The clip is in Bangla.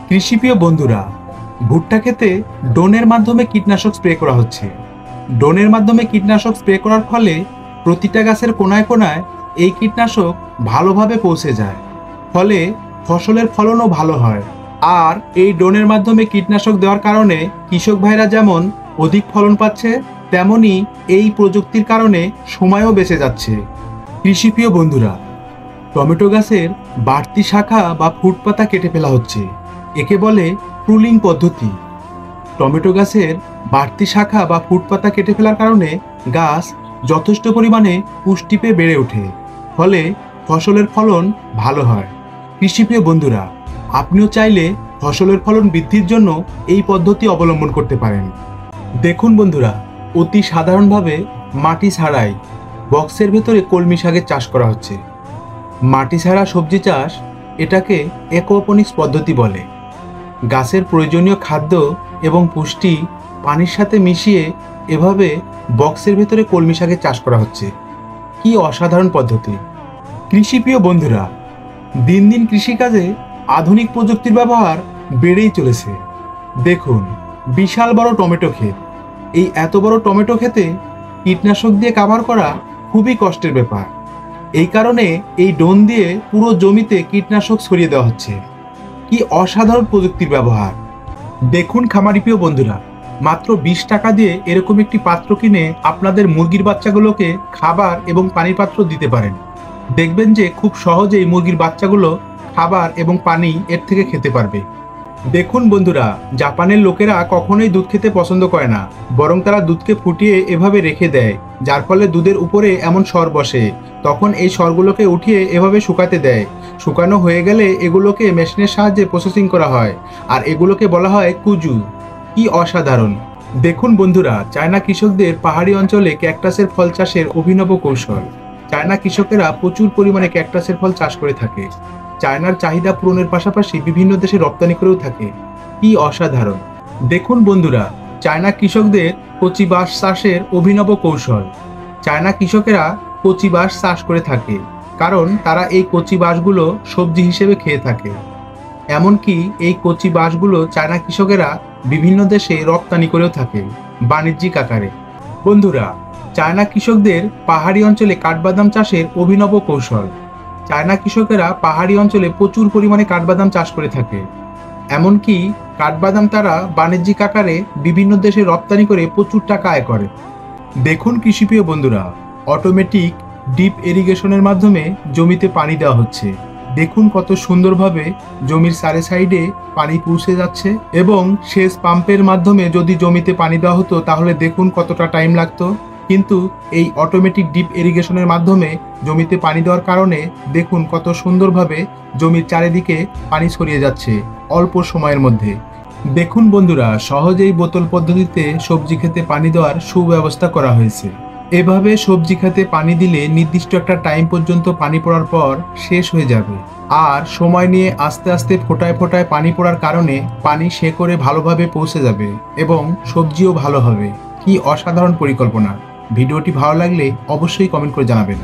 কৃষিপ্রিয় বন্ধুরা, ভুট্টা ক্ষেতে ড্রোনের মাধ্যমে কীটনাশক স্প্রে করা হচ্ছে। ড্রোনের মাধ্যমে কীটনাশক স্প্রে করার ফলে প্রতিটা গাছের কোনায় কোনায় এই কীটনাশক ভালোভাবে পৌঁছে যায়, ফলে ফসলের ফলনও ভালো হয়। আর এই ড্রোনের মাধ্যমে কীটনাশক দেওয়ার কারণে কৃষক ভাইরা যেমন অধিক ফলন পাচ্ছে, তেমনি এই প্রযুক্তির কারণে সময়ও বেঁচে যাচ্ছে। কৃষিপ্রিয় বন্ধুরা, টমেটো গাছের বাড়তি শাখা বা ফুটপাতা কেটে ফেলা হচ্ছে, একে বলে প্রুলিং পদ্ধতি। টমেটো গাছের বাড়তি শাখা বা ফুটপাতা কেটে ফেলার কারণে গাছ যথেষ্ট পরিমাণে পুষ্টি পেয়ে বেড়ে ওঠে, ফলে ফসলের ফলন ভালো হয়। কৃষিপ্রিয় বন্ধুরা, আপনিও চাইলে ফসলের ফলন বৃদ্ধির জন্য এই পদ্ধতি অবলম্বন করতে পারেন। দেখুন বন্ধুরা, অতি সাধারণভাবে মাটি ছাড়াই বক্সের ভেতরে কলমি শাকের চাষ করা হচ্ছে। মাটি ছাড়া সবজি চাষ, এটাকে অ্যাকুয়াপনিক্স পদ্ধতি বলে। গাছের প্রয়োজনীয় খাদ্য এবং পুষ্টি পানির সাথে মিশিয়ে এভাবে বক্সের ভেতরে কলমি শাকের চাষ করা হচ্ছে। কি অসাধারণ পদ্ধতি! কৃষিপ্রিয় বন্ধুরা, দিন দিন কৃষিকাজে আধুনিক প্রযুক্তির ব্যবহার বেড়েই চলেছে। দেখুন, বিশাল বড় টমেটো ক্ষেত। এই এত বড় টমেটো ক্ষেতে কীটনাশক দিয়ে কাভার করা খুবই কষ্টের ব্যাপার। এই কারণে এই ড্রোন দিয়ে পুরো জমিতে কীটনাশক ছড়িয়ে দেওয়া হচ্ছে। কি অসাধারণ প্রযুক্তির ব্যবহার! দেখুন খামারিপ্রিয় বন্ধুরা, মাত্র 20 টাকা দিয়ে এরকম একটি পাত্র কিনে আপনাদের মুরগির বাচ্চাগুলোকে খাবার এবং পানির পাত্র দিতে পারেন। দেখবেন যে খুব সহজেই মুরগির বাচ্চাগুলো খাবার এবং পানি এর থেকে খেতে পারবে। দেখুন বন্ধুরা, জাপানের লোকেরা কখনোই দুধ খেতে পছন্দ করে না, বরং তারা দুধকে ফুটিয়ে এভাবে রেখে দেয়, যার ফলে দুধের উপরে এমন সর বসে। তখন এই সরগুলোকে উঠিয়ে এভাবে শুকাতে দেয়। শুকানো হয়ে গেলে এগুলোকে মেশিনের সাহায্যে প্রসেসিং করা হয়, আর এগুলোকে বলা হয় কুজু। কি অসাধারণ! দেখুন বন্ধুরা, চায়না কৃষকদের পাহাড়ি অঞ্চলে ক্যাকটাসের ফল চাষের অভিনব কৌশল। চায়না কৃষকেরা প্রচুর পরিমাণে ক্যাকটাসের ফল চাষ করে থাকে। চায়নার চাহিদা পূরণের পাশাপাশি বিভিন্ন দেশে রপ্তানি করেও থাকে। কি অসাধারণ! দেখুন বন্ধুরা, চায়না কৃষকদের কচি বাঁশ চাষের অভিনব কৌশল। চায়না কৃষকেরা কচি বাঁশ চাষ করে থাকে, কারণ তারা এই কচি বাঁশগুলো সবজি হিসেবে খেয়ে থাকে। এমনকি এই কচি বাঁশগুলো চায়না কৃষকেরা বিভিন্ন দেশে রপ্তানি করেও থাকে বাণিজ্যিক আকারে। বন্ধুরা, চায়না কৃষকদের পাহাড়ি অঞ্চলে কাঠবাদাম চাষের অভিনব কৌশল। চায়না কৃষকেরা পাহাড়ি অঞ্চলে প্রচুর পরিমাণে কাঠবাদাম চাষ করে থাকে। এমনকি কাঠবাদাম তারা বাণিজ্যিক আকারে বিভিন্ন দেশে রপ্তানি করে প্রচুর টাকা আয় করে। দেখুন কৃষিপ্রিয় বন্ধুরা, অটোমেটিক ডিপ ইরিগেশনের মাধ্যমে জমিতে পানি দেওয়া হচ্ছে। দেখুন কত সুন্দরভাবে জমির চারি সাইডে পানি পৌঁছে যাচ্ছে, এবং সেচ পাম্পের মাধ্যমে যদি জমিতে পানি দেওয়া হতো তাহলে দেখুন কতটা টাইম লাগতো। কিন্তু এই অটোমেটিক ডিপ ইরিগেশনের মাধ্যমে জমিতে পানি দেওয়ার কারণে দেখুন কত সুন্দরভাবে জমির চারিদিকে পানি ছড়িয়ে যাচ্ছে অল্প সময়ের মধ্যে। দেখুন বন্ধুরা, সহজেই বোতল পদ্ধতিতে সবজি খেতে পানি দেওয়ার সুব্যবস্থা করা হয়েছে। এভাবে সবজি খেতে পানি দিলে নির্দিষ্ট একটা টাইম পর্যন্ত পানি পড়ার পর শেষ হয়ে যাবে, আর সময় নিয়ে আস্তে আস্তে ফোঁটায় ফোঁটায় পানি পড়ার কারণে পানি শেকড়ে ভালোভাবে পৌঁছে যাবে এবং সবজিও ভালো হবে। কি অসাধারণ পরিকল্পনা! ভিডিওটি ভালো লাগলে অবশ্যই কমেন্ট করে জানাবেন।